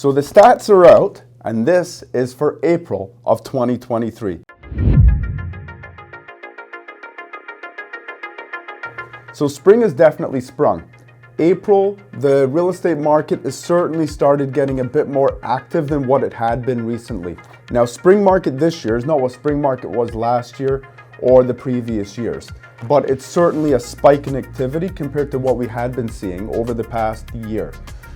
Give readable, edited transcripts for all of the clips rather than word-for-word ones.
So the stats are out, and this is for April of 2023. So spring has definitely sprung. April, the real estate market has certainly started getting a bit more active than what it had been recently. Now, spring market this year is not what spring market was last year or the previous years, but it's certainly a spike in activity compared to what we had been seeing over the past year.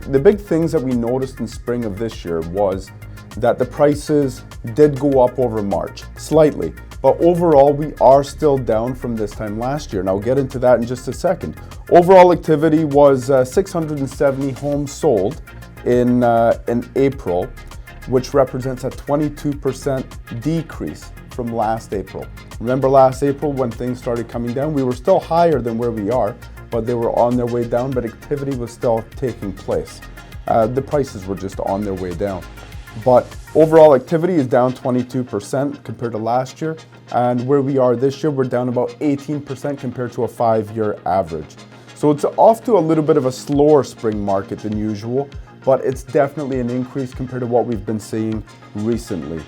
The big things that we noticed in spring of this year was that the prices did go up over March, slightly, but overall we are still down from this time last year, and I'll get into that in just a second. Overall activity was 670 homes sold in April, which represents a 22% decrease from last April. Remember last April when things started coming down? We were still higher than where we are, but they were on their way down, but activity was still taking place. The prices were just on their way down. But overall activity is down 22% compared to last year, and where we are this year, we're down about 18% compared to a 5-year average. So it's off to a little bit of a slower spring market than usual, but it's definitely an increase compared to what we've been seeing recently.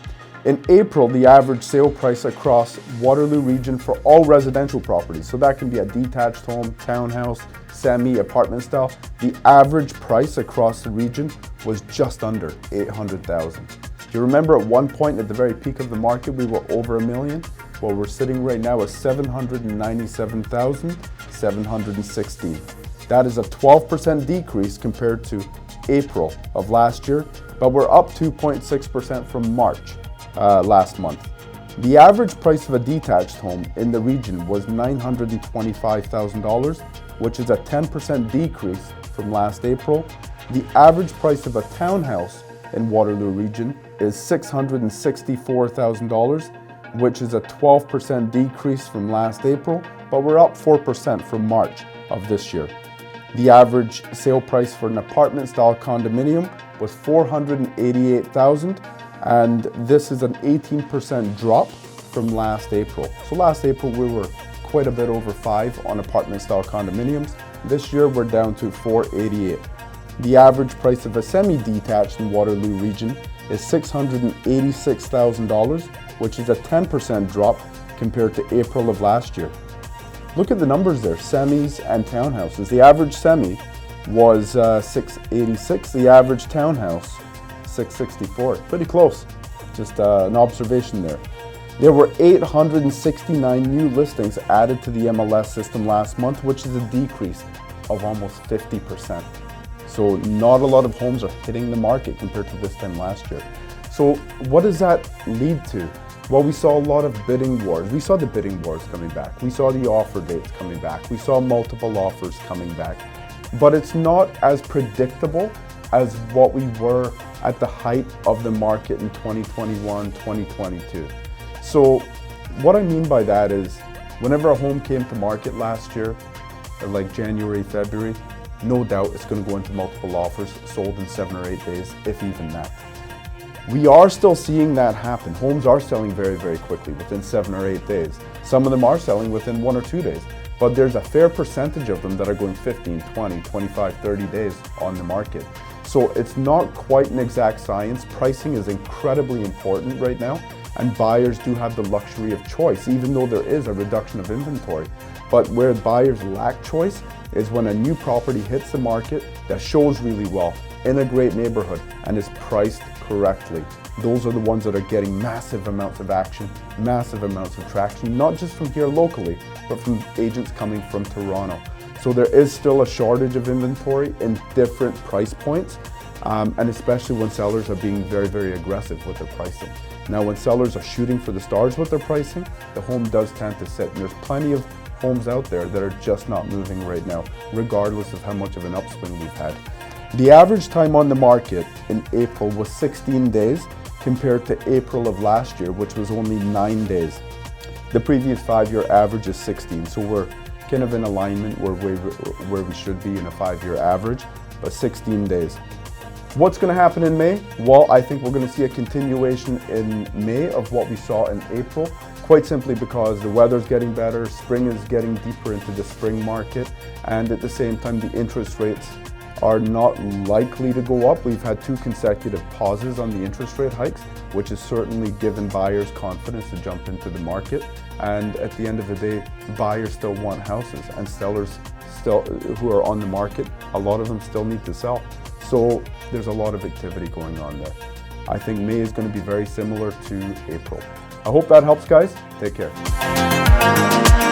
In April, the average sale price across Waterloo region for all residential properties, so that can be a detached home, townhouse, semi-apartment style, the average price across the region was just under $800,000. Do you remember at one point at the very peak of the market, we were over $1 million? Well, we're sitting right now at $797,716. That is a 12% decrease compared to April of last year, but we're up 2.6% from March last month. The average price of a detached home in the region was $925,000, which is a 10% decrease from last April. The average price of a townhouse in Waterloo region is $664,000, which is a 12% decrease from last April, but we're up 4% from March of this year. The average sale price for an apartment style condominium was $488,000, and this is an 18% drop from last April. So last April we were quite a bit over 5 on apartment style condominiums. This year we're down to $488. The average price of a semi-detached in Waterloo region is $686,000, which is a 10% drop compared to April of last year. Look at the numbers there, semis and townhouses. The average semi was $686, the average townhouse $664. Pretty close, just an observation there. There were 869 new listings added to the MLS system last month, which is a decrease of almost 50%. So not a lot of homes are hitting the market compared to this time last year. So what does that lead to? Well, we saw a lot of bidding wars. We saw the bidding wars coming back. We saw the offer dates coming back. We saw multiple offers coming back. But it's not as predictable as what we were at the height of the market in 2021, 2022. So what I mean by that is whenever a home came to market last year, like January, February, no doubt it's going to go into multiple offers, sold in 7 or 8 days, if even that. We are still seeing that happen. Homes are selling very, very quickly within 7 or 8 days. Some of them are selling within 1 or 2 days, but there's a fair percentage of them that are going 15, 20, 25, 30 days on the market. So it's not quite an exact science. Pricing is incredibly important right now, and buyers do have the luxury of choice, even though there is a reduction of inventory. But where buyers lack choice is when a new property hits the market that shows really well, in a great neighborhood, and is priced correctly. Those are the ones that are getting massive amounts of action, massive amounts of traction, not just from here locally, but from agents coming from Toronto. So there is still a shortage of inventory in different price points, and especially when sellers are being very, very aggressive with their pricing. Now, when sellers are shooting for the stars with their pricing, the home does tend to sit, and there's plenty of homes out there that are just not moving right now, regardless of how much of an upswing we've had. The average time on the market in April was 16 days compared to April of last year, which was only 9 days. The previous 5-year average is 16, so we're kind of in alignment where we should be in a 5-year average, but 16 days. What's going to happen in May? Well, I think we're going to see a continuation in May of what we saw in April, quite simply because the weather's getting better, spring is getting deeper into the spring market, and at the same time the interest rates are not likely to go up. We've had 2 consecutive pauses on the interest rate hikes, which has certainly given buyers confidence to jump into the market. And at the end of the day, buyers still want houses, and sellers still who are on the market, a lot of them still need to sell. So there's a lot of activity going on there. I think May is going to be very similar to April. I hope that helps, guys. Take care.